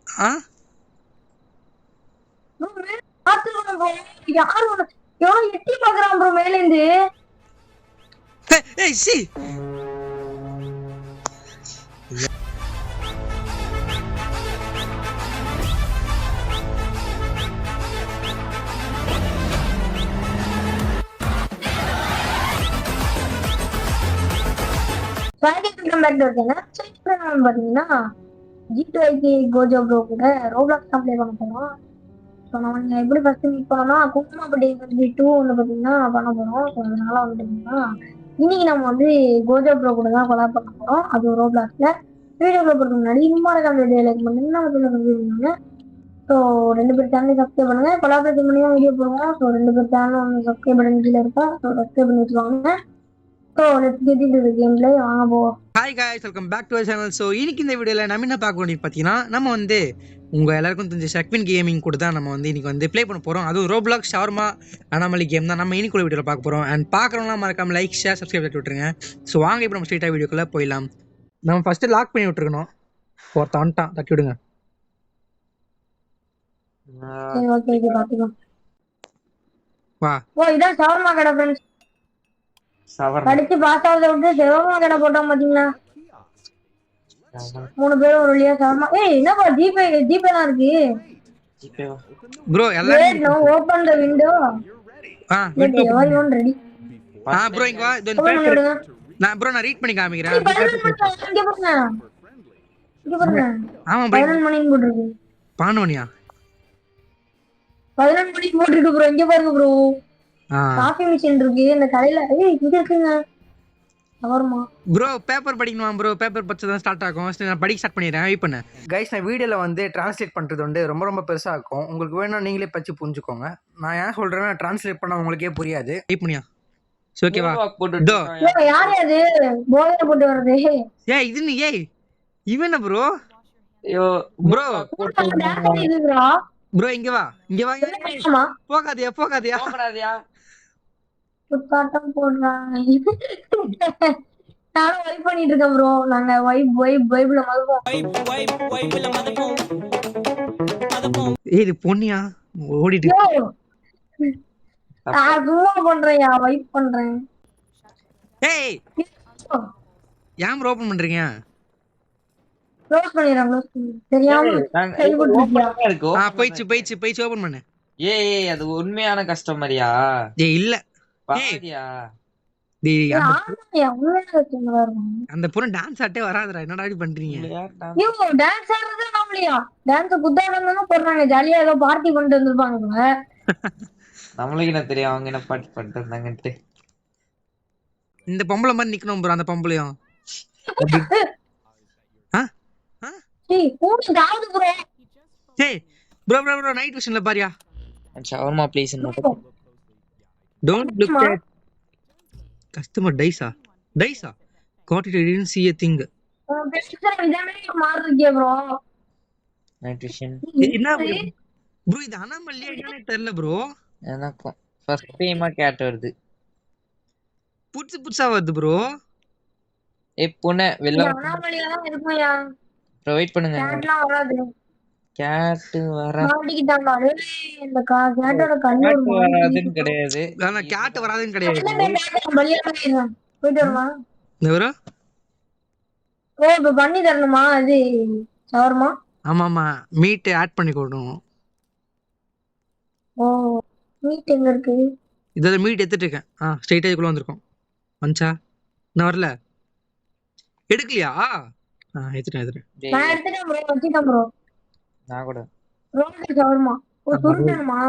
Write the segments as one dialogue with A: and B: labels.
A: ஆ
B: யாரு எவ்வளோ எட்டி பாக்குறான் ப்ரோ மேல இருந்து.
A: ஏய் சி
B: பாத்தீங்கன்னா G2IK கோஜோ ப்ரோ கூட ரோப்ளாக்ஸ் தான் ப்ளே பண்ண போறோம். ஸோ நம்ம எப்படி ஃபர்ஸ்ட் மீட் பண்ணோம்னா குங்குமப்பட்டி 2 ஒன்று பார்த்தீங்கன்னா பண்ண போறோம். ஸோ அதனால வந்துட்டீங்கன்னா இன்னைக்கு நம்ம வந்து கோஜோ ப்ரோ கூட தான் கொலாப் பண்ண போறோம். அது ரோப்ளாக்ஸ்ல வீடியோக்குள்ள போறதுக்கு முன்னாடி இன்னொரு வீடியோ லைக் பண்ணுங்க. ஸோ 2 பேர் சேனல் சப்ஸ்கிரைப் பண்ணுங்க. கொலாபரேஷன் பண்ணியும் வீடியோ போடுவோம். ஸோ 2 பேர் சேனல் வந்து சப்ஸ்கிரைப் பண்ணி கீழே இருக்கும். ஸோ சப்ஸ்கிரைப் பண்ணி வச்சுக்கோங்க. So let's get into the gameplay. வாங்க போவோம்.
A: Hi guys, welcome back to our channel. So இன்னைக்கு இந்த வீடியோவில் நம்ம என்ன பார்க்க வேண்டியது பார்த்தீங்கன்னா, நம்ம வந்து உங்கள் எல்லாருக்கும் தெரிஞ்ச ஷக்வின் கேமிங் கூட தான் நம்ம வந்து இன்னைக்கு வந்து ப்ளே பண்ண போகிறோம். அதுவும் ரோப்ளாக்ஸ் ஷவர்மா அனாமலி கேம் தான் நம்ம இன்னைக்குள்ள வீடியோவில் பார்க்க போகிறோம். அண்ட் பார்க்குறவங்களாம் மறக்காம லைக் ஷேர் சப்ஸ்கிரைப் பண்ணி விட்டுருங்க. ஸோ வாங்க இப்போ நம்ம ஸ்ட்ரெயிட்டாக வீடியோக்குள்ளே போயிடலாம். நம்ம ஃபஸ்ட்டு லாக் பண்ணி விட்டுருக்கணும். ஒருத்த வந்துட்டான், தட்டி விடுங்க.
B: சரி ஓகே ஓகே பார்த்துக்கலாம்.
A: வா
B: ஓ இதான் ஷவர்மா கடை ஃப்ரெண்ட்ஸ். படிச்சு பாஸ் ஆகுறத விட்டு ஷவர்மா கடை போட்டோம் பார்த்தீங்களா. 3 பேரும் ஒரு வழியா ஷவர்மா. ஏய் என்னப்பா ஜிபேலாம் இருக்கு.
A: ப்ரோ எல்லாரும்
B: no open the window.
A: Window
B: everyone ready.
A: Bro இங்க வா. இது
B: ஓபன் பண்ணி விடுங்க.
A: நான் ரீட் பண்ணி காமிக்கிறேன்.
B: இங்க பாருங்க. இங்க பாருங்க.
A: ஆமா ப்ரோ
B: 11 மணிக்கு போட்டுருக்கு.
A: 12 மணியா?
B: 11 மணிக்கு போட்டுருக்கு ப்ரோ. இங்க பாருங்க ப்ரோ. காஃபி மிஷின் இருக்கு இந்த கடையில. ஏய் இங்க இருக்குங்க. ஷவர்மா.
A: ப்ரோ பேப்பர் படிக்கணுமா ப்ரோ? பேப்பர் படிச்சு தான் ஸ்டார்ட் ஆகும். நான் படிக்க ஸ்டார்ட் பண்ணிடுறேன். வெயிட் பண்ணு கைஸ். நான் வீடியோவில் வந்து டிரான்ஸ்லேட் பண்ணுறது வந்து ரொம்ப பெருசாக இருக்கும். உங்களுக்கு வேணும் நீங்களே படிச்சு புரிஞ்சுக்கோங்க. நான் ஏன் சொல்கிறேன்னா ட்ரான்ஸ்லேட் பண்ண உங்களுக்கே புரியாது. வெயிட் பண்ணியா? ஓகேவா?
B: யார் அது போதையில போட்டு வர்றது?
A: ஏய் இது நீ ஏய் இவன ப்ரோ. ஐயோ ப்ரோ ப்ரோ இங்க வா போகாதயா
B: புத்தாட்டம் போடுறாங்க. நானும் வைப் பண்ணிட்டு இருக்கேன் ப்ரோ. நாங்க வைப்ல
A: ஏய் இது பொண்ணியா ஓடிட்டு
B: சும்மா பண்றேன்யா வைப் பண்றேன்.
A: ஏய் ஏன் ப்ரோ ஓபன் பண்றீங்க?
B: க்ளோஸ் பண்ணிடுறேன். தெரியாம
A: போயிச்சு ஓபன் பண்ணு.
C: ஏய் அது உண்மையான கஸ்டமரியா?
A: ஏய் இல்ல
C: பாத்தியா?
A: டேய் அந்த பொண்ணு டான்ஸ் ஆட்டே வராதுடா. என்னடா இப்படி பண்றீங்க?
B: ஐயோ டான்ஸ் ஆடுறது நாமலையா? டான்ஸ் புத்தாடம்னு போடுறாங்க. ஜாலியா ஏதோ பார்ட்டி பண்ணிட்டு வந்திருப்பாங்க.
C: நம்மளுக்கு என்ன தெரியும் அவங்க என்ன பார்ட்டி பண்ணிட்டு இருந்தாங்கன்ட்டு.
A: இந்த பொம்பளை மாதிரி நிக்கணும் ப்ரோ. அந்த பொம்பளையும் bro night விஷன்ல Bharia.
C: Shawarma please.
A: Don't look at customer டைஸா got it. I didn't see a thing.
C: Night vision
A: என்ன ப்ரோ இது அனாமலியா என்னன்னே தெரியல ப்ரோ.
C: எனக்கும் ஃபர்ஸ்ட் டைமா கேட் வருது.
A: புதுசா வருது ப்ரோ.
C: ஏய் பொண்ணே வெல்ல
B: அனாமலியா தான் இருக்கும்யா.
C: ப்ரொவைட் பண்ணுங்க.
B: கேட்லாம் வராது.
C: கேட் வர
B: மாட்டிக்கிட்டாங்க. இந்த கேட்டோட கண்ணு
C: வராதுன்னு கிடையாது.
A: ஆனா கேட் வராதுன்னு கிடையாது.
B: போயிட்டு வருமா?
A: எவரோ
B: ஓ இப்ப பண்ணி தரணுமா? அது ஷவர்மா.
A: ஆமா மீட் ஆட் பண்ணி கொடுக்கணும்.
B: ஓ மீட் எங்க இருக்கு?
A: இதோட மீட் எடுத்துட்டு இருக்கேன். ஸ்ட்ரைட்டா இதுக்குள்ள வந்திருக்கோம். மஞ்சா நான் வரல. எடுக்கலையா? எடுத்துட்டேன்.
B: நான் எடுத்துட்டேன் ப்ரோ. வச்சிட்டேன் ப்ரோ.
C: நான் கூட
B: ரோல் ஷவர்மா. ஓ சுருட்டணுமா?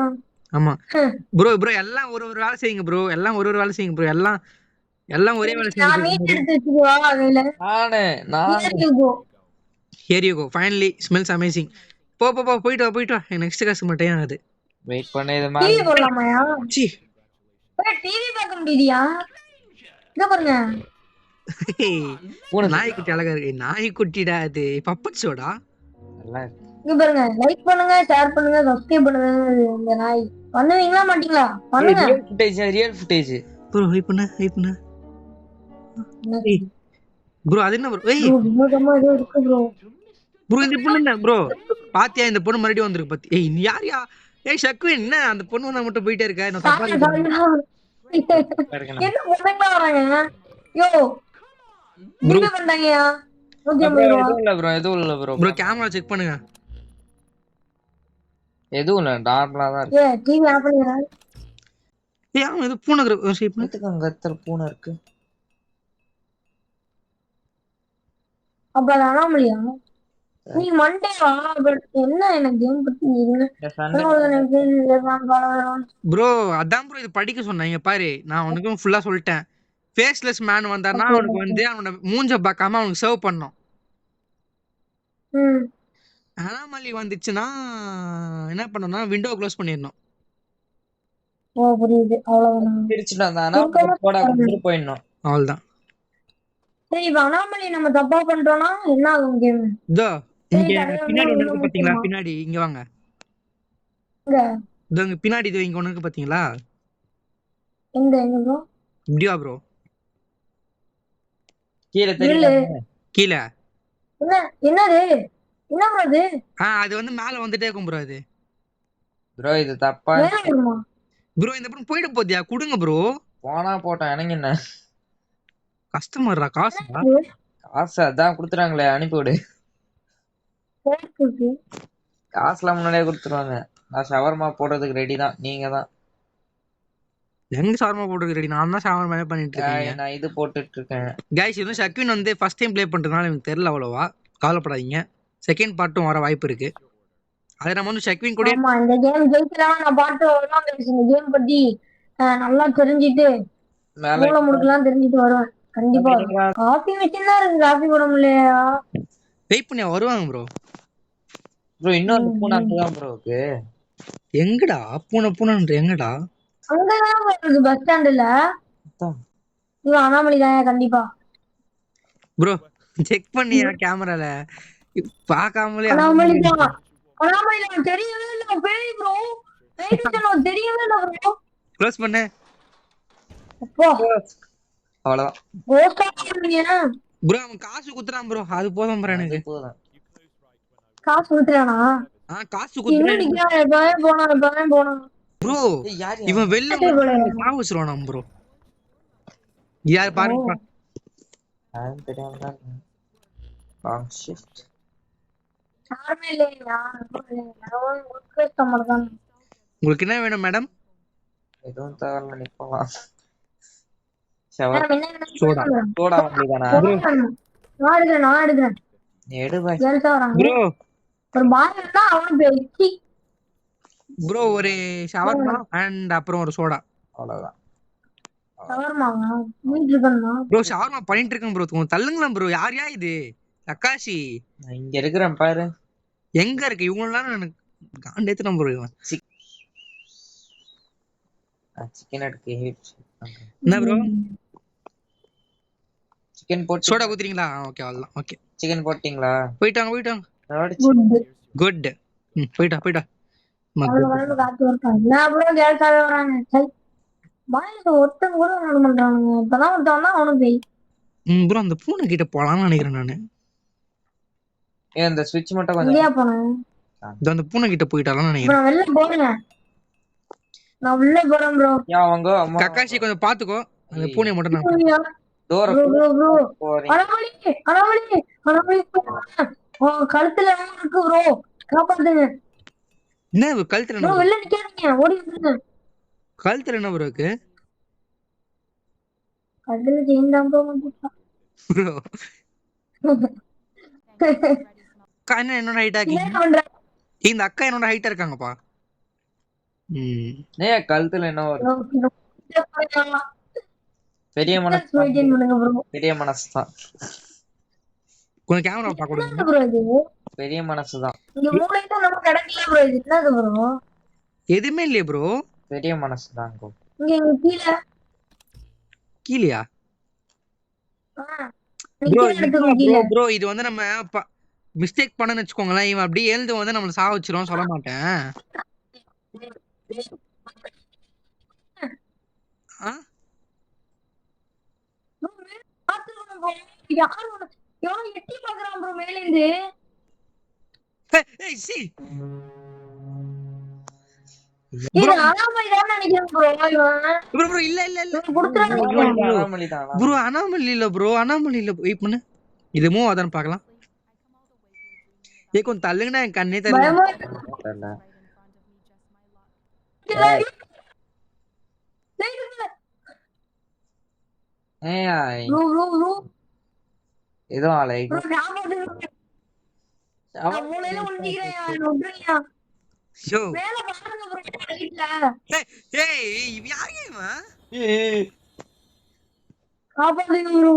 A: ஆமா ப்ரோ எல்லாம் ஒரு வேலை செய்யுங்க ப்ரோ. எல்லாம் ஒரு வேலை செய்யுங்க ப்ரோ. எல்லாம் ஒரே வேலை செய்யுங்க.
B: நான் மீட் எடுத்து வச்சுக்கவா அதுல?
A: Here you go. Finally smells amazing. போயிட்டு வா. நெக்ஸ்ட் கஸ்டமர் டைம் ஆகுது.
C: வெயிட் பண்ணேதமா.
B: டிவி போடலாமாயா?
A: சி
B: டிவி பார்க்க முடியலையா? இங்க பாருங்க.
A: நாய்க்குட்டி அழகா இருக்கு. நாய்க்குட்டிடா அது. பப்பட் ஷோடா.
B: இங்க பாருங்க. லைக் பண்ணுங்க, ஷேர் பண்ணுங்க, சப்ஸ்கிரைப் பண்ணுங்க. இந்த நாய் பண்ணுவீங்களா மாட்டீங்களா? பண்ணுங்க.
C: ரியல் ஃபுட்டேஜ்
A: ப்ரோ வெயிட் பண்ணு. ப்ரோ அது என்ன ப்ரோ? ஏய்
B: ப்ரோ வினோதமா ஏதோ இருக்கு ப்ரோ.
A: ப்ரோ இந்த பொண்ணு என்ன ப்ரோ? பாத்தியா இந்த பொண்ணு மறுபடியும் வந்திருக்கு பாத்தி. ஏய் நீ யாரியா? ஏய் ஷக்வின் என்ன அந்த பொண்ணு வந்தா மட்டும் போயிட்டே இருக்க? நான் தப்பா
B: சாரி
A: இருக்கேன்.
C: இருக்கணும்.
B: என்ன பொண்ணுங்களா வராங்க? யோ
A: ப்ரோ
B: ஜிபே பண்ணாங்கயா
C: ப்ரோ
B: 150 ரூபா.
C: எதுவும் இல்ல ப்ரோ, எதுவும் இல்ல ப்ரோ.
A: ப்ரோ கேமரா செக் பண்ணுங்க.
C: எதுவும் இல்ல, நார்மலா தான் இருக்கு.
B: டிவி ஆஃப் பண்ணிடுறேன்.
A: ஏய் அவன் ஏதோ பூனை ஷேப்.
C: எதுக்கு அங்க எத்தனை பூனை இருக்கு?
B: அப்ப அது அனாமலியா? நீ மண்டே வா. பட் என்ன எனக்கு கேம் பத்தி
C: இந்த சண்டை
A: ப்ரோ அதான் ப்ரோ இது படிக்க சொன்னாங்க பாரு. நான் உனக்கும் ஃபுல்லா சொல்லிட்டேன். ஃபேஸ்லெஸ் மேன் வந்தானா அவனுக்கு வந்து அவனோட மூஞ்ச பார்க்காம அவனுக்கு சர்வ் பண்ணணும். அனாமலி வந்துச்சுன்னா என்ன பண்ணணும்னா விண்டோ க்ளோஸ் பண்ணிடணும்.
B: ஓ புரியுது. அவ்வளவுதான்.
C: பிரிச்சுட்டு வந்தானா போட கொண்டு போயிடணும்.
A: அவ்வளவுதான்.
B: சரி இப்ப அனாமலி நம்ம தப்பா பண்றோம்னா என்ன ஆகும் கேம்?
A: இதோ இங்க பின்னாடி ஒண்ணு இருக்கு பாத்தீங்களா? பின்னாடி இங்க வாங்க. இதோ இங்க பின்னாடி இது இங்க ஒண்ணு இருக்கு பாத்தீங்களா?
B: எங்க ப்ரோ?
A: இப்படியா ப்ரோ?
C: கீழே தெரியல.
A: கீழே
B: என்னது? என்ன ப்ரோ இது?
A: அது வந்து மேல வந்துட்டே இருக்கும் ப்ரோ. அது
C: ப்ரோ இது தப்பா
A: ப்ரோ. இந்த பக்கம் போயிட போதியா? குடுங்க ப்ரோ.
C: போனா போட்டோம், எனக்கு என்ன
A: கஸ்டமர்ரா காசு
C: காசு அதான் குடுத்துறாங்களே, அனுப்பிவிடு. காசுலாம் முன்னாடியே கொடுத்துருவாங்க. நான் ஷவர்மா போடுறதுக்கு ரெடி தான், நீங்க தான்.
A: எங்க ஷவர்மா போடுறதுக்கு ரெடி? நான் தான் ஷவர்மா பண்ணிட்டு இருக்கேன்.
C: நான் இது போட்டுட்டு இருக்கேன்.
A: गाइस இது ஷக்வின் வந்து ஃபர்ஸ்ட் டைம் ப்ளே பண்றதுனால எனக்கு தெரியல அவ்வளவா. கவலைப்படாதீங்க. செகண்ட் பார்ட்டும் வர வாய்ப்பு இருக்கு. அதை நம்ம வந்து ஷக்வின் கூட
B: ஆமா இந்த கேம் ஜெயிக்கலாம். நான் பாட்டு வருவாங்க இந்த கேம் பத்தி நல்லா தெரிஞ்சிட்டு மூல முடுக்கலாம் தெரிஞ்சிட்டு வருவேன் கண்டிப்பா. காஃபி மிஷின் தான் இருக்கு, காஃபி போட முடியலையா?
A: வெயிட் பண்ணி வருவாங்க ப்ரோ.
C: ப்ரோ இன்னொரு பூனை அங்கதான் ப்ரோ இருக்கு.
A: எங்கடா பூனைன்ற எங்கடா?
B: அங்கதான் இருக்கு பஸ் ஸ்டாண்டுல. இது அனாமலி தான் கண்டிப்பா.
A: ப்ரோ செக் பண்ணியா கேமரால? பார்க்காமலே
B: அனாமலி தான். அனாமலி தெரியவே இல்ல பேய் ப்ரோ. தெரியவே இல்ல ப்ரோ.
A: க்ளோஸ் பண்ணு.
B: அப்பா
C: அவ்வளவுதான்.
B: கோஸ்டா பண்றீங்க
A: ப்ரோ. அவன் காசு குத்துறான் ப்ரோ. அது போதும் ப்ரோ எனக்கு.
B: காசு குடுத்துறானா?
A: காசு குத்துறான்.
B: இன்னும் போனா
A: ப்ரோ இவன் வெளில சாவ வச்சிருவானா ப்ரோ? யார் பாருங்க. உங்களுக்கு என்ன வேணும் மேடம்?
C: எதுவும் தேவையில்ல, நீ போலாம்.
A: சோடா
C: சோடா வண்டிதானா?
B: நான் எடுக்கிறேன்.
C: எடு பாய்.
A: ப்ரோ
B: ஒரு பாய் இருந்தா அவனும் பேசி
A: ப்ரோ ஒரு ஷவர்மா அண்ட் அப்புறம் ஒரு சோடா.
C: அவ்வளவுதான்.
B: ஷவர்மாவா? மீட் இருக்கணுமா?
A: ப்ரோ ஷவர்மா பண்ணிட்டு இருக்கேன் ப்ரோ. கொஞ்சம் தள்ளுங்களா ப்ரோ. யார் இது? தக்காஷி
C: நான் இங்க இருக்கிறேன் பாரு.
A: எங்க இருக்கு? இவங்களாம் எனக்கு காண்டேத்துறேன் ப்ரோ. இவன்
C: சிக்கன் எடுத்து
A: என்ன ப்ரோ?
C: சிக்கன் போட்டு
A: சோடா குத்துறீங்களா? ஓகே அவ்வளவுதான். ஓகே
C: சிக்கன் போட்டீங்களா?
A: போயிட்டாங்க. குட். போயிட்டா.
B: ஒருத்தன் கூட பண்றாங்க. இப்பதான் ஒருத்தவன் தான் அவனும் போய்
A: ப்ரோ அந்த பூனை கிட்ட போலாம்னு நினைக்கிறேன் நானு.
C: ஏன் இந்த ஸ்விட்ச் மட்டும் கொஞ்சம்
B: போனேன்.
A: அந்த பூனை கிட்ட போயிட்டாலும் நினைக்கிறேன்.
B: வெளில போறேன். நான் உள்ள போறேன் ப்ரோ.
C: அவங்க
A: கக்காஷி கொஞ்சம் பாத்துக்கோ. அந்த பூனை மட்டும் நான்
C: டோர்
B: கழுத்துல இருக்கு ப்ரோ. காப்பாத்துங்க.
A: என்ன கழுத்துல என்ன?
B: வெளில நிக்காதீங்க, ஓடி வந்துருங்க.
A: கழுத்துல என்ன ப்ரோ இருக்கு?
B: கழுத்துல செயின் தான் ப்ரோ.
A: அக்கா என்னோட ஹைட்டா இருக்கீங்க? இந்த அக்கா என்னோட ஹைட்டா இருக்காங்கப்பா.
C: கழுத்துல என்ன பெரிய மனசு தான்.
A: கொஞ்சம் கேமரா பாக்கணும்.
C: பெரிய மனசு தான்.
A: எதுவுமே இல்லையே ப்ரோ.
C: பெரிய மனசு தான்.
A: கீழயா ப்ரோ? இது வந்து நம்ம மிஸ்டேக் பண்ணன்னு வச்சுக்கோங்களேன். இவன் அப்படியே எழுந்து வந்து நம்மள சாவ வச்சிரும். சொல்ல மாட்டேன்.
B: யாரு எவனோ எட்டி பாக்குறான் ப்ரோ மேல இருந்து.
A: ஏய் சி
B: இது அனாமலி தான் நினைக்கிறேன் ப்ரோ. இவன்
A: ப்ரோ இல்ல இல்ல இல்ல
B: கொடுத்துறான்
C: அனாமலி தான்
A: ப்ரோ அனாமலி இல்ல ப்ரோ அனாமலி இல்ல வெயிட் பண்ணு இது மூவ் அதான் பார்க்கலாம் ஏ கொஞ்சம் தள்ளுங்கடா என் கண்ணே தெரியல
B: பயமா
C: தெரியல. ஏய்
B: ப்ரோ ப்ரோ ப்ரோ
C: ஏதோ ஆளை
B: ப்ரோ நான் மூளையில ஒளிஞ்சிக்கிறேன் நொட்டுறியா
A: ஷோ
B: மேல பாருங்க ப்ரோ ரைட்ல
A: ஏய் இவன் யாருங்க இவன்
B: காப்பாத்துங்க ப்ரோ.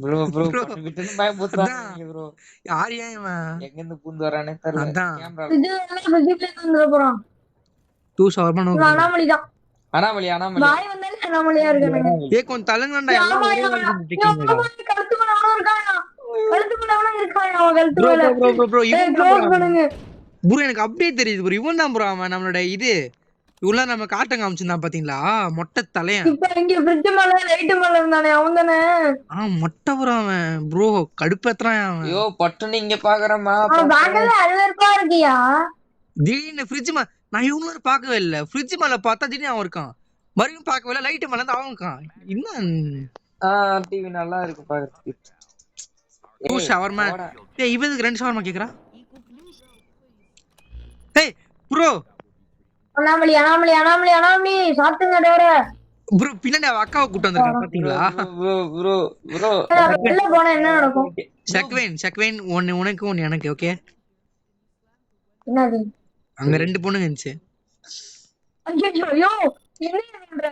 C: ப்ரோ ப்ரோ விட்டு பயமுறுத்துறாங்க ப்ரோ.
A: யார் ஏன் இவன்
C: எங்க இருந்து பூந்து வரானே தெரியல.
A: அதான்.
C: கேமரா
B: இது எல்லாம் ஃபிசிக்ஸ்ல வந்துட போறான்.
A: 2 ஷவர்மா நோ
B: இவன் அனாமலி தான்.
C: அனாமலி அனாமலி
B: வாய் வந்தாலே அனாமலியா இருக்கானுங்க.
A: ஏ கொஞ்சம் தள்ளுங்கடா எல்லாம்
B: ஆமா,
A: ஒரே
B: இவன்
A: வழியில நிக்கிறீங்கடா
B: கழுத்து மேல அவனும் இருக்கானா? கழுத்து மேல அவனும் இருக்கானா? அவன் கழுத்து
A: ப்ரோ
B: மேல.
A: ப்ரோ ப்ரோ ப்ரோ
B: ஏய்,
A: இவன்
B: close பண்ணுங்க.
A: ப்ரோ எனக்கு அப்படியே தெரியுது ப்ரோ இவன் தான் ப்ரோ அவன் நம்மளோட இது இவ்வளோ நம்ம காட்டம் காமிச்சிருந்தான் பாத்தீங்களா மொட்டை தலையன்
B: இப்ப இங்க fridge மேல light மேல இருந்தானே அவன் தானே?
A: மொட்டை ப்ரோ அவன் ப்ரோ கடுப்பேத்துறான் அவன்
C: ஐயோ பட்டுன்னு இங்க பாக்குறமா.
B: அவன் பேக்கெல்லாம் அழுவருப்பா இருக்கியா?
A: திடீர்னு ஃப்ரிட்ஜ் நான் இவங்கள பார்க்கவே இல்லை ஃப்ரிட்ஜ் மேல பார்த்தா திடீர்னு அவன் இருக்கான் மறுபடியும் பார்க்கவே இல்லை லைட்டு மேல இருந்து அவன் இருக்கான் என்ன
C: டிவி நல்லா இருக்கு பாக்குறதுக்கு.
A: 2 ஷவர்மா ஏய் இவனுக்கு 2 ஷவர்மா கேக்குறா ஏய் bro
B: anomaly anomaly anomaly anomaly சாத்துங்க டோர.
A: ப்ரோ பின்னாடி அவ அக்காவை கூட்டு வந்திருக்கா பாத்தீங்களா
C: ப்ரோ ப்ரோ ப்ரோ
B: வெளில போனா என்ன நடக்கும்?
A: ஷக்வேன் ஒன்னு உனக்கு ஒன்னு எனக்கு ஓகே
B: என்னது?
A: அங்க 2 பொண்ணுங்க இருந்துச்சு
B: ஐயோ ஐயோ என்ன பண்ற?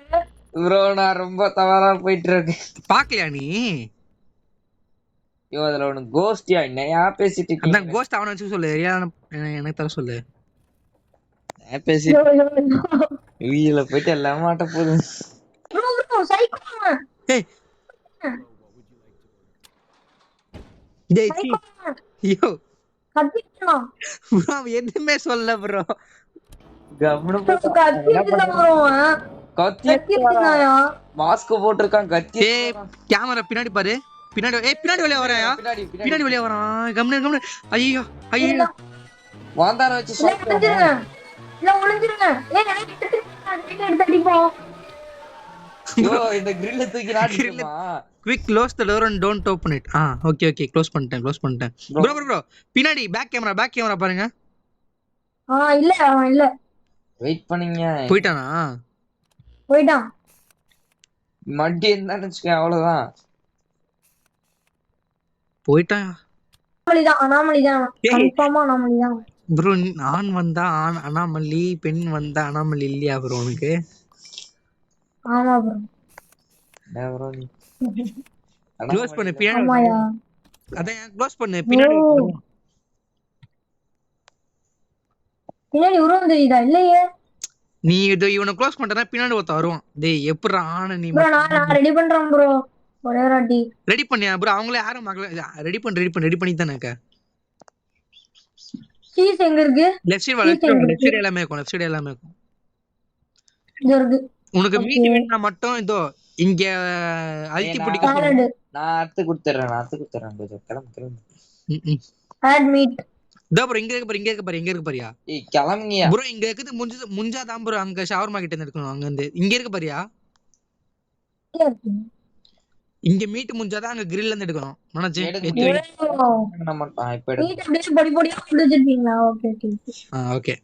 C: ப்ரோ நான் ரொம்ப தவறா போயிட்டு இருக்கேன்.
A: பாக்கலையா நீ
C: ஐயோ அதுல ஒண்ணு கோஸ்டியா என்னையா பேசிட்டு இருக்கீங்க?
A: அதான் கோஸ்ட் அவனை வச்சு சொல்லு எனக்கு தர சொல்லு
C: பேசிட்டு
B: ஐயோ, ஐயோ, ஐயோ.
C: வீல போயிட்டு எல்லாம் மாட்ட போகுது.
B: ப்ரோ ப்ரோ சைக்கோ அவன்.
A: ஏய் டேய் சீ
B: சைக்கோ அவன்.
A: ஐயோ
B: கத்திட்டான்.
A: ப்ரோ அவன் எதுவுமே சொல்ல ப்ரோ
C: கம்முனு
B: கத்திட்டான் ப்ரோ அவன்.
C: கத்தி
B: கத்திட்டாயா?
C: மாஸ்க் போட்டிருக்கான் கத்தி.
A: ஏய் கேமரா பின்னாடி பாரு பின்னாடி வெளிய வராயா பின்னாடி வெளிய வரான் கம்னு ஐயோ ஐயோ
C: வாந்தார வச்சு
B: ஒளிஞ்சிருங்க. இல்ல ஒளிஞ்சிருங்க. ஏய் எனக்கு எடுத்து அடிப்போம்.
C: ஐயோ இந்த கிரில்ல தூக்கி நாட்டிடுமா.
A: Quick close the door and don't open it okay close பண்ணிட்டேன் ப்ரோ பின்னாடி பேக் கேமரா பாருங்க
B: இல்ல அவன் இல்ல.
C: வெயிட் பண்ணீங்க
B: போயிட்டான்.
C: மட்டி இருந்தான்னு வச்சுக்கேன் அவ்வளவுதான்.
B: அனாமலிதான் கன்ஃபார்மா அனாமலிதான்.
A: ப்ரோ ஆண் வந்தா அனாமலி பெண் வந்தா அனாமலி இல்லையா ப்ரோ உனக்கு?
B: ஆமா ப்ரோ.
C: ப்ரோ நீ
A: க்ளோஸ் பண்ணு பின்னாடி
B: ஆமாயா.
A: அதான் க்ளோஸ் பண்ணு பின்னாடி
B: பின்னாடி உருவம் தெரியுதா? இல்லையே.
A: நீ இவனை க்ளோஸ் பண்றனா பின்னாடி ஒருத்த வருவான். டேய் எப்பறா ஆன நீ
B: ப்ரோ நான் ரெடி பண்றேன் ப்ரோ. ஒரே வாட்டி
A: ரெடி பண்ணியா ப்ரோ? அவங்களே யாரும் ரெடி பண்ணி தானே இருக்க.
B: சீஸ் எங்க இருக்கு?
A: லெஃப்ட் சைடு எல்லாமே இருக்கும்.
B: இங்க இருக்கு.
A: உனக்கு மீட் வேணும்னா மட்டும் இதோ இங்க அழுத்தி பிடிக்க சொல்லு.
C: நான் அறுத்து குடுத்துறேன் கொஞ்சம் கிளம்பு.
B: Add meet.
A: இதோ ப்ரோ இங்க இருக்கு பாரியா?
C: ஏய் கிளம்புங்கயா
A: ப்ரோ இங்க இருக்குது முஞ்சாதான் ப்ரோ அங்க ஷவர்மா கிட்ட இருந்து எடுக்கணும். அங்க இருந்து இங்க இருக்கு பாரியா? இங்க மீட் முஞ்சாதான் அங்க கிரில்ல இருந்து எடுக்கணும். மனஜே
C: நம்ம இப்ப
B: மீட் அப்படியே பொடி பொடியா குடிச்சிட்டீங்களா? Okay
A: okay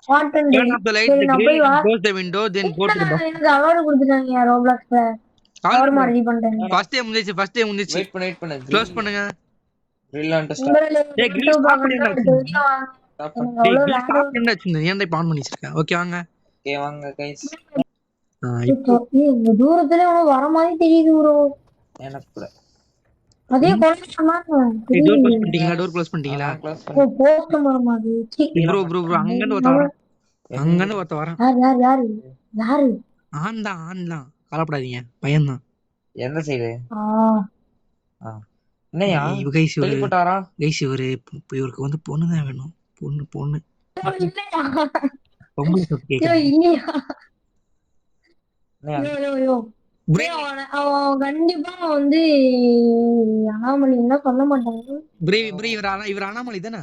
B: what and
A: turn off the light, the grill, close the window, then go to the bathroom.
B: எனக்கு அவார்ட் கொடுத்துட்டாங்க ரோப்ளாக்ஸ்ல. ஷவர்மா ரெடி பண்ணிட்டேன்.
A: ஃபர்ஸ்ட் டே முடிஞ்சிச்சு
C: வெயிட் பண்ணு
A: க்ளோஸ் பண்ணுங்க.
C: grill on start.
A: டேய் grill ஸ்டாப் பண்ணி ஏன்டா இப்ப ஆன் பண்ணி வச்சிருக்க? ஓகே வாங்க.
C: ஓகே வாங்க गाइस.
B: இந்த தூரத்துல அவன் வர மாதிரி தெரியுது ப்ரோ.
C: எனக்கு கூட
B: அதே கொலைமா
A: டோர் க்ளோஸ் பண்ணிட்டீங்களா?
B: போஸ்ட் மர மாதிரி.
A: ப்ரோ அங்க இருந்து ஒருத்த வரான்.
B: யாரு?
A: ஆன் தான் கவலைப்படாதீங்க பையன் தான்.
C: எந்த சைடு? என்னையா டெலிபோர்ட்
A: கைஸ் இவருக்கு வந்து பொண்ணு தான் வேணும். பொண்ணு பொம்பளை சத்து கேக்குது.
B: ஏய், அவன் கண்டிப்பா வந்து அனாமலின்னு தான் சொல்ல மாட்டாங்க.
A: இவர் அனாமலி தானே?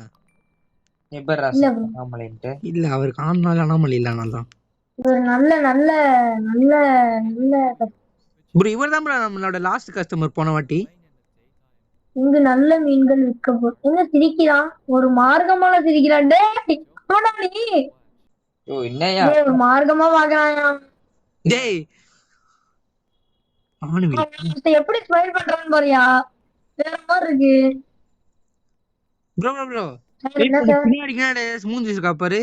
C: எப்பர்
B: இல்ல
C: ராசி
B: bro.
C: ஆமலைன்ட்டு
A: இல்ல அவருக்கு ஆனாலும் அனாமலி இல்ல தான்.
B: இவர் நல்ல நல்ல நல்ல நல்ல
A: ப்ரோ இவர் தான் நம்மளோட லாஸ்ட் கஸ்டமர் போன வாட்டி.
B: இங்கு நல்ல மீன்கள் என்ன சிரிக்கிறான்? ஒரு மார்க்கமான சிரிக்கிறான். டேய் ஆனா நீ
C: ஓ என்னையா
B: டேய், ஒரு மார்க்கமா பாக்குறாயா?
A: டேய் ஆணுவி
B: எப்படி ஸ்மைல் பண்றான்னு பாரியா? வேற மாதிரி இருக்கு.
A: ப்ரோ ப்ரோ ப்ரோ
B: சார், என்ன சார்?
A: பின்னாடி பின்னாடி மூஞ்சி இருக்கா பாரு.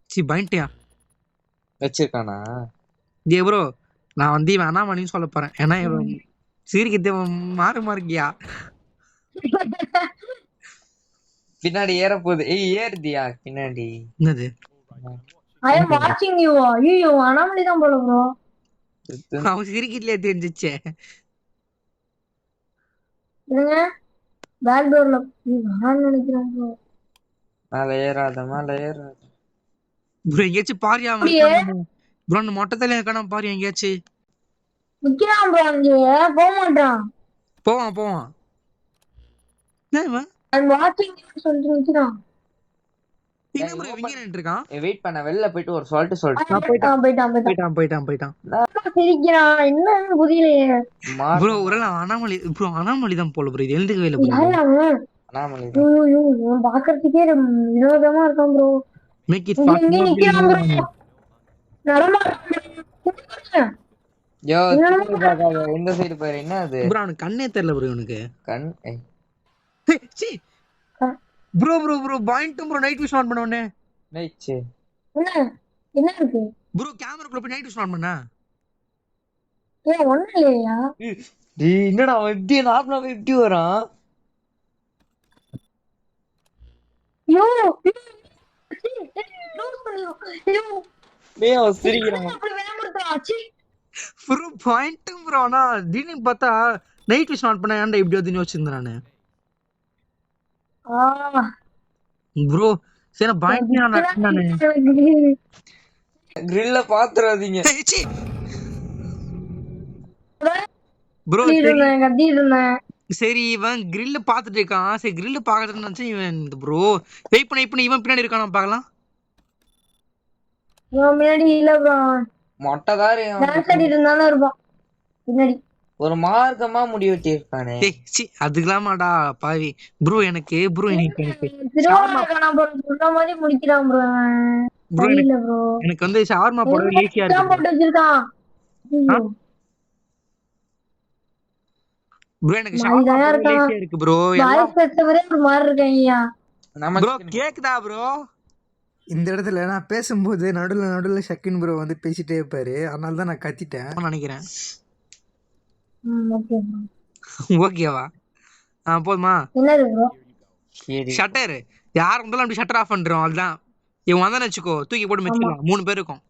A: சி பயன்ட்டியா
C: வச்சிருக்கானா?
A: டே ப்ரோ நான் வந்து இவன் அனாமலின்னு சொல்ல போறேன். ஏன்னா இவன் சிரிக்கிறது மாறுமா இருக்கியா?
C: பின்னாடி ஏற போகுது. ஏய் ஏறுதியா பின்னாடி?
A: என்னது
B: ஐ எம் வாட்சிங் யூ. ஐயோ அனாமலி தான் போல ப்ரோ.
A: அவன் சிரிக்கிறதுலே தெரிஞ்சிச்சே.
B: இருங்க, பேக் டோர்ல வரான்னு நினைக்கிறேன் ப்ரோ.
C: மேல ஏறாத மேல ஏறாத.
A: ப்ரோ எங்கேயாச்சும் பாரியா அவன்
B: அப்படியே
A: ப்ரோ அந்த மொட்டத்துல இருக்கான பாரு எங்கேயாச்சும்.
B: நிக்கிறான் ப்ரோ, அங்கே போக மாட்டான்.
A: போவான் போவான். என்ன இவன்?
B: ஐ எம் வாட்சிங் யூ சொல்லிட்டு நிக்கிறான்.
A: என்ன ப்ரோ இங்க நின்று இருக்கான்?
C: வெயிட் பண்ண, வெளில போயிட்டு ஒரு சொல்லிட்டு
A: நான் போயிட்டான்
B: போயிட்டான்
A: போயிட்டான் போயிட்டான் போயிட்டான்.
B: சிரிக்கிறான், என்னன்னு புரியலையே.
A: ப்ரோ ஒருவேளை அனாமலி ப்ரோ அனாமலி தான் போல ப்ரோ. இது எழுந்துக்கவே இல்லை ப்ரோ.
B: யாரு அவன்?
C: அனாமலி
B: ஐயோ, இவன் பாக்குறதுக்கே வினோதமா இருக்கான் ப்ரோ.
A: மேக் இட்
B: இங்க
A: ஃபாஸ்ட்
B: இங்க நிக்கிறான் ப்ரோ.
C: யோ திரும்பி பார்க்காத, இந்த சைடு பாரு. என்ன அது?
A: ப்ரோ அவனுக்கு கண்ணே தெரியல ப்ரோ இவனுக்கு.
C: கண்
A: சி ப்ரோ ப்ரோ ப்ரோ பாயிண்ட்டும் ப்ரோ நைட் விஷன் ஆன் பண்ண உடனே.
C: நைச்சு
B: என்ன என்ன இருக்கு
A: ப்ரோ கேமராக்குள்ள போய் நைட் விஷன் ஆன் பண்ணா.
B: ஏன் ஒண்ணும் இல்லையா?
C: டேய் என்னடா அவன் இப்படி நார்மலாவே இப்படி வரான்?
B: ஐயோ க்ளோஸ் பண்ணியோ. ஐயோ
C: டேய் அவன் சிரிக்கிறான்.
B: அப்படி வேமர்த்தான். சி
A: ப்ரோ பாயிண்ட்டும் ப்ரோ. ஆனா திடீர்னு பார்த்தா நைட் விஷன் ஆன் பண்ண ஏன்டா இப்படி வந்து யோசிச்சிருந்தேன் நானு. ப்ரோ சரி பாயிண்ட் நானு
C: கிரில்ல பாத்துறாதீங்க
A: ப்ரோ.
B: கத்தி இருந்தேன்.
A: சரி இவன் கிரில் பாத்துட்டு இருக்கான். சரி கிரில் பாக்குறதுன்னு நினைச்சு இவன் ப்ரோ வெயிட் பண்ண இவன் பின்னாடி இருக்கான் பாக்கலாம்.
B: இவன் முன்னாடி இல்ல ப்ரோ.
C: மொட்டைதாரு
B: டான்ஸ் ஆடிட்டு இருந்தாலும் இருப்பான் பின்னாடி.
C: ஒரு மார்க்கமா முடி வெட்டி இருக்கானே.
A: அதுக்கெல்லாமாடா பாவி. ப்ரோ எனக்கு ப்ரோ எனக்கு
B: திருவாரூர் காணாம போறது சொல்ற மாதிரி முடிக்கிறான் ப்ரோ.
A: ப்ரோ
B: சரியில்ல ப்ரோ.
A: எனக்கு வந்து ஷவர்மா போடவே லேசியா இருக்கு.
B: போட்டு வச்சிருக்கான். ஐயோ
A: ப்ரோ எனக்கு ஷவர்மா போடவே லேசியா இருக்கு ப்ரோ.
B: பாய்ஸ் கஸ்டமரே ஒரு மாதிரி இருக்காங்கயா.
A: ப்ரோ கேக்குதா ப்ரோ? இந்த இடத்துல நான் பேசும்போது நடுவில் ஷக்கின் ப்ரோ வந்து பேசிட்டே இருப்பாரு. அதனால தான் நான் கத்திட்டேன் நினைக்கிறேன்.
B: Okay bro.
A: ஓகேவா? போதுமா?
B: என்னது ப்ரோ?
A: ஷட்டர் யார் வந்தாலும் அப்படி ஷட்டர் ஆஃப் பண்றோம். அதுதான் இவன் வந்தானு வச்சுக்கோ தூக்கி போட்டு மிச்சிடலாம். 3 பேர் இருக்கும்.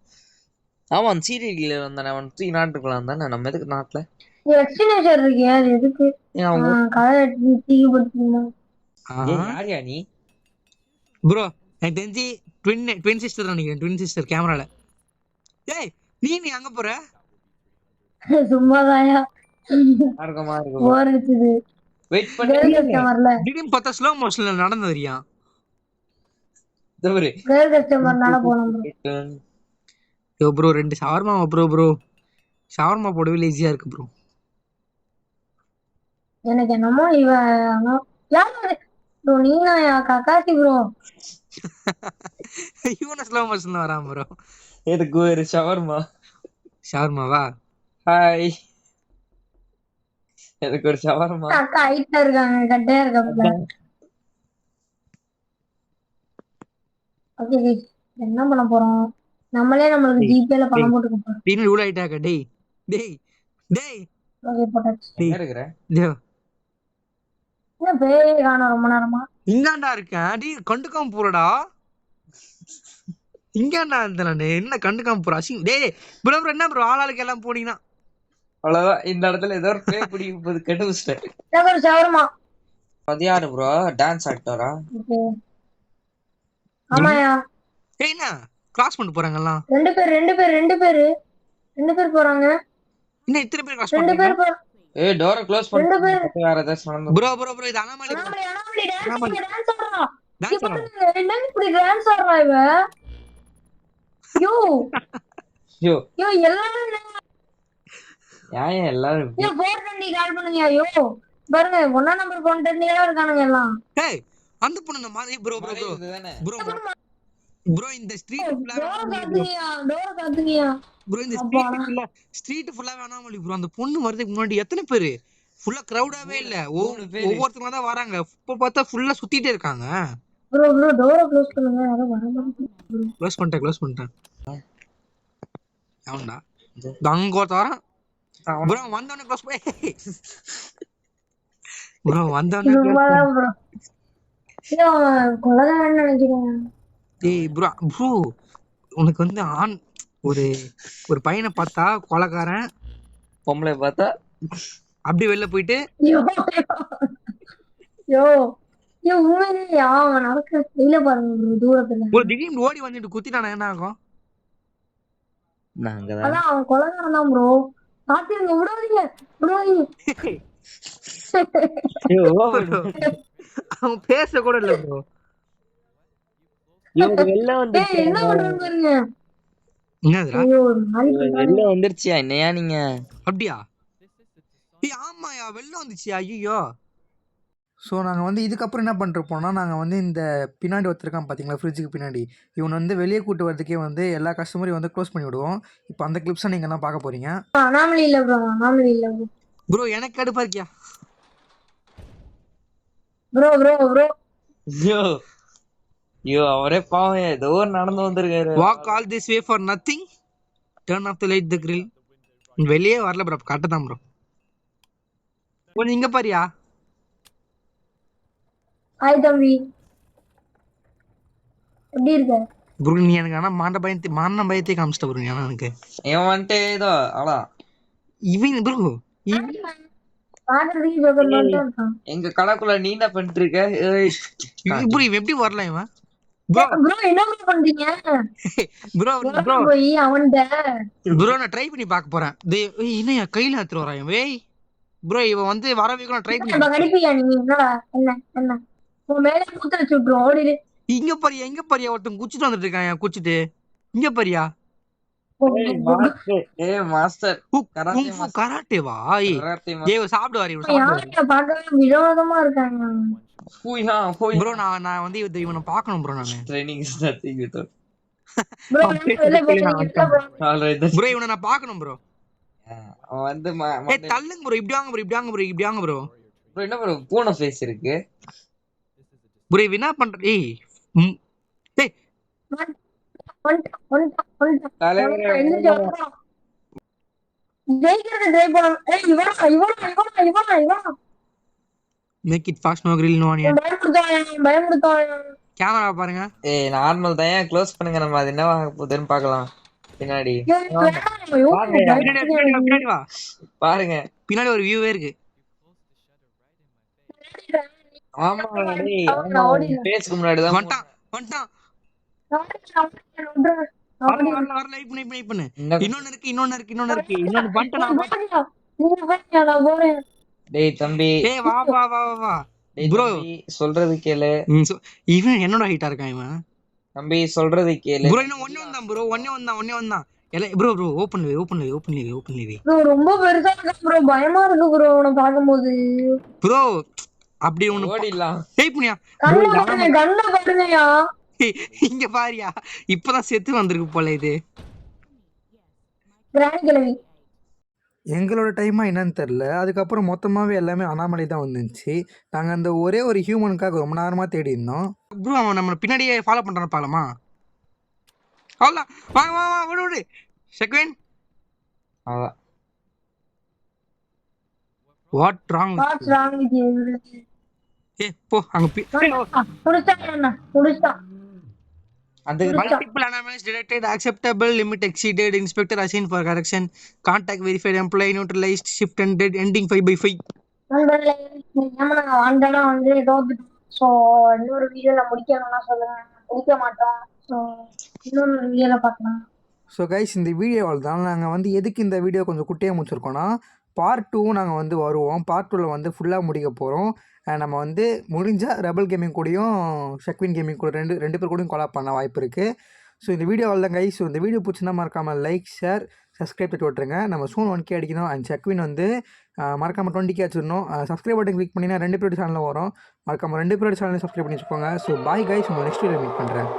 C: அவன் சீரியல் வந்தானே, அவன் தூக்கி நாட்டுக்கலாம் தானே. நம்ம எதுக்கு நாட்டுல
B: எக்ஸ்டினேஷர் இருக்கே, அது எதுக்கு கதை தூக்கி போட்டுருந்தோம்?
C: யாரியா நீ?
A: ப்ரோ எனக்கு தெரிஞ்சு ட்வின் சிஸ்டர் நினைக்கிறேன். ட்வின் சிஸ்டர் கேமரால. ஏய் நீ அங்க போற?
B: சும்மாதாயா
C: மார்க்கமா இருக்கு.
B: போர் அடிச்சது.
C: வெயிட் பண்ணு.
B: கஸ்டமர்ல
A: திடீர்னு பார்த்தா ஸ்லோ மோஷன்ல நடந்து வரியா?
C: தவறு.
B: கேர்ள் கஸ்டமர்னால போனோம் ப்ரோ.
A: யோ ப்ரோ 2 ஷவர்மா ப்ரோ ஷவர்மா போடவே லேசியா இருக்கு ப்ரோ.
B: எனக்கு என்னமோ யாரு ப்ரோ? நீங்க கக்காசி ப்ரோ.
A: இவன ஸ்லோ மோஷன்ல வரான் ப்ரோ.
C: எனக்கு ஒரு
A: ஷவர்மாவா?
C: ஹாய், எனக்கு ஒரு ஷவர்மா.
B: அக்கா ஹைட்டா இருக்காங்க, கட்டையா இருக்காங்க. ஓகே என்ன பண்ண போறோம்? நம்மளே நம்மளுக்கு ஜிபேல பணம் போட்டுக்க போறோம்.
A: நீ ரூல் ஆயிட்டாக்க. டேய் டேய் டேய்
B: ஓகே போட்டாச்சு.
C: இருக்கிற
B: என்ன பேயே காணோம் ரொம்ப நேரமா?
A: இங்காண்டா இருக்கேன். டேய் கண்டுக்காம போறடா. இங்காண்டா இருந்தேன் நானு. என்ன கண்டுக்காம போறா? டேய் ப்ரோ என்ன ப்ரோ ஆளாளுக்கு எல்லாம் போனீங்கன்னா
C: அவ்வளவுதான். இந்த இடத்துல ஏதோ ஒரு பேய் பிடிக்கும் போது கெடுவிச்சிட்டேன்.
B: எனக்கு ஒரு ஷவர்மா.
C: அது யாரு ப்ரோ? டான்ஸ் ஆக்டரா?
B: ஆமாயா.
A: என்ன கிராஸ் பண்ணிட்டு போறாங்க எல்லாம்?
B: 2 பேர் போறாங்க.
A: இன்னும் இத்தனை பேர் கிராஸ்
B: 2
A: பண்றீங்க
B: பேர்
C: ஏய் டோரை க்ளோஸ்
B: 2
C: பண்ணி
B: பேர்
C: வேற ஏதாச்சும் நடந்து
A: ப்ரோ ப்ரோ ப்ரோ இது anomaly bro.
B: Anomaly
A: anomaly
B: dance ஆடுறா.
A: டான்ஸ் ஆடுறா.
B: என்ன இப்படி டான்ஸ் ஆடுறா இவ? யோ
C: ஐயோ
B: யோ எல்லாரும்
C: ஏன் எல்லாரும்
B: யோ 420 கால் பண்ணுங்க. யோ பாருங்க 1 நம்பர் 420 இருக்கானுங்க எல்லாம்.
A: ஏய் அந்த பொண்ணு இந்த மாதிரி ப்ரோ ப்ரோ ப்ரோ
C: இதுதானே
A: ப்ரோ ப்ரோ இந்த ஸ்ட்ரீட் ஃபுல்லா
B: டோர காத்துங்கயா.
A: ப்ரோ இந்த
B: அப்பா
A: ஸ்ட்ரீட் ஃபுல்லா வேணாமலி ப்ரோ. அந்த பொண்ணு வரதுக்கு முன்னாடி எத்தனை பேரு ஃபுல்லா கிரவுடாவே இல்ல. ஒவ்வொருத்தங்க தான் வராங்க. இப்ப பார்த்தா ஃபுல்லா சுத்திட்டே இருக்காங்க.
B: ப்ரோ டோர க்ளோஸ் பண்ணுங்க. அத வர மாட்டேங்குது.
A: க்ளோஸ் பண்ணிட்டேன். அவன்டா தங்கோ தரேன் ப்ரோ வந்தவனே க்ளோஸ் பண்ணி ப்ரோ வந்தவனே
B: சும்மாதான் ப்ரோ. யோ கொலகாரன்னு நினைக்கிறேன்.
A: டேய் ப்ரோ ப்ரோ உனக்கு வந்து ஆண் ஒரு ஒரு பையனை பார்த்தா கொலைக்காரன்,
C: பொம்பளை பார்த்தா
A: அப்படி வெளில போயிட்டு
B: யோ யோ யோ உண்மையிலேயே அவன் நடக்கிற ஸ்டைல பாருங்க ப்ரோ. தூரத்துல
A: ஒரு திடீர்னு ஓடி வந்துட்டு குத்திட்டானா என்ன ஆகும்?
C: நாங்கதான்
B: அதான் அவன் கொலகாரன் தான் ப்ரோ. பாத்துருங்க விடாதீங்க விடாதீங்க.
A: அவன் பேச கூட இல்ல ப்ரோ.
C: வெளில வந்து
B: ஏய் என்ன பண்றான்னு பாருங்க.
A: என்னதுடா
B: ஐயோ ஒரு மாதிரி
C: வெளில வந்துருச்சியா என்னையா நீங்க?
A: அப்படியா? ஏய் ஆமாயா வெளில வந்துச்சு. ஐயோ. ஸோ நாங்கள் வந்து இதுக்கப்புறம் என்ன பண்ணிருப்போம்னா, நாங்கள் வந்து இந்த பின்னாடி ஒருத்தருக்கான் பார்த்தீங்களா ஃப்ரிட்ஜுக்கு பின்னாடி, இவனை வந்து வெளியே கூட்டு வரதுக்கே வந்து எல்லா கஸ்டமரையும் வந்து க்ளோஸ் பண்ணி விடுவோம். இப்போ அந்த கிளிப்ஸை நீங்கள் தான் பார்க்க போறீங்க.
B: அனாமலி இல்ல ப்ரோ. அனாமலி இல்ல ப்ரோ.
A: ப்ரோ எனக்கு கடுப்பா இருக்கியா?
B: ப்ரோ ப்ரோ ப்ரோ
C: ஐயோ ஐயோ அவரே பாவம் ஏதோ நடந்து வந்திருக்காரு.
A: Walk all this way for nothing, turn off the light the grill. வெளியே வரல ப்ரோ, கரெக்டாக ப்ரோ. கொஞ்சம் இங்க பாரியா.
B: ஹாய் தம்பி எப்படி இருக்க?
A: ப்ரோ நீ எனக்கு ஆனால் மான பயத்தை காமிச்சிட்ட ப்ரோ. ஏன்னா எனக்கு
C: இவன் வந்துட்டு ஏதோ அவ்வளோ
A: இவன் ப்ரோ
B: பாக்குறதுக்கு ஜோக்கர் மாதிரி தான் இருக்கான்.
C: எங்க கடைக்குள்ள நீ என்ன பண்ணிட்டு இருக்க? ஏய்,
A: ப்ரோ இவன் எப்படி வரல இவன்? ப்ரோ
B: ப்ரோ என்ன ப்ரோ பண்றீங்க?
A: ப்ரோ ப்ரோ
B: போய் அவன்கிட்ட
A: ப்ரோ நான் ட்ரை பண்ணி பார்க்க போறேன். என்ன கையில எடுத்துட்டு வரான் வேய். ப்ரோ இவன் வந்து வர வைக்கலாம் ட்ரை பண்ணி
B: கடிப்பியா நீ? என்னடா என்ன என்ன உன் மேல கூத்த வச்சு விட்டுரும். ஓடிடு.
A: இங்க பாரியா ஒருத்தன் குச்சிட்டு வந்துட்டு இருக்கான். குச்சிட்டு இங்க பாரியா.
C: ஏய் மாஸ்டர்
A: குங்ஃபு கராட்டேவா? ஏய் சாப்பிடுவாரு இவன்
B: யார்கிட்ட பார்க்கவே விரோதமா இருக்காங்க.
A: ப்ரோ நான் வந்து இவனை பார்க்கணும் ப்ரோ. நான்
C: training is nothing without
B: bro வெளிய போறீங்க
A: ப்ரோ இவனை நான் பார்க்கணும் ப்ரோ.
C: அவன் வந்து
A: ஏய் தள்ளுங்க ப்ரோ. இப்படி வாங்க ப்ரோ.
C: ப்ரோ என்ன ப்ரோ பூனை ஃபேஸ் இருக்கு
A: ப்ரோ இவன் என்ன பண்ற? ஏய் ஏய் make it fast no grill no onion. Camera பாருங்க.
C: ஏய் நார்மல் தான் ஏன் க்ளோஸ் பண்ணுங்க நம்ம அது என்ன ஆக போகுதுன்னு பார்க்கலாம். பின்னாடி
A: பின்னாடி வா.
C: பாருங்க
A: பின்னாடி ஒரு வியூவே இருக்கு.
C: ஆமா டேய் ஆமா ஃபேஸ்க்கு முன்னாடி தான்
A: வந்துட்டான். வரல வெயிட் பண்ணு. இன்னொன்னு இருக்கு. இன்னொன்னு பண்ணிட்டேன்.
C: டேய் தம்பி
A: ஏய் வா.
C: ப்ரோ சொல்றது கேளு.
A: இவன் என்னோட ஹைட்டா இருக்கான் இவன்.
C: தம்பி சொல்றது கேளு.
A: ப்ரோ இன்னும் ஒண்ணே வந்தான். ப்ரோ ஓபன் வே.
B: ரொம்ப பெருசா இருக்கு ப்ரோ. பயமா இருக்கு ப்ரோ உன்னை பாக்கும்போது.
A: ப்ரோ அப்படி ஒண்ணு
C: ஓடிடலாம்.
A: டேய் புனியா
B: கண்ண பாருங்கயா.
A: இங்க பாரியா. இப்பதான் செத்து வந்திருக்கு போல இது.
B: கிராணி கிழவி
A: எங்களோட டைமா என்னன்னு தெரில. அதுக்கப்புறம் மொத்தமாகவே எல்லாமே அனாமலி தான் வந்துச்சு. நாங்கள் அந்த ஒரே ஒரு ஹியூமனுக்காக ரொம்ப நேரமாக தேடி இருந்தோம். ப்ரோ அவன் நம்ம பின்னாடியே ஃபாலோ பண்ணுறான்னு பார்க்கலாமா? அவ்வளோ வாங்க விடு செக்வென்.
C: அதான்
A: வாட் ராங் ஏ போ அங்க
C: அந்த
A: multiple anomalies detected, acceptable limit exceeded, inspector assigned for correction, contact verified, employee neutralized, shift ended, ending 5/5.
B: So இன்னொரு வீடியோல முடிக்கணும்னா சொல்லுங்க. முடிக்க மாட்டோம். ஸோ இன்னொரு வீடியோல பார்க்கலாம்.
A: ஸோ கைஸ் இந்த வீடியோவில் தான் நாங்கள் வந்து எதுக்கு இந்த வீடியோ கொஞ்சம் குட்டியாக முடிச்சிருக்கோன்னா பார்ட் 2 நாங்கள் வந்து வருவோம். பார்ட் 2ல் வந்து ஃபுல்லாக முடிக்க போகிறோம். நம்ம வந்து முடிஞ்சால் ரெபல் கேமிங் கூடயும் ஷக்வின் கேமிங் கூட ரெண்டு பேர் கூடயும் கொலாப் பண்ண வாய்ப்பு இருக்குது. ஸோ இந்த வீடியோவில் தான் கைஸ். இந்த வீடியோ பிடிச்சிருந்தா மறக்காமல் லைக் ஷேர் சப்ஸ்கிரைப் தட்டி விட்ருங்க. நம்ம சூன் 1K அடிக்கணும். அண்ட் ஷக்வின் வந்து மறக்காமல் 20K வச்சிடணும். சப்ஸ்கிரைப் பட்டன் கிளிக் பண்ணிங்கன்னா 2 பேரோட சேனலில் வரும். மறக்காமல் 2 பேரோட சேனலையும் சப்ஸ்கிரைப் பண்ணி வச்சுக்கோங்க. ஸோ பாய் கைஸ், உங்களை நெக்ஸ்ட் வீடியோ மீட் பண்ணுறேன்.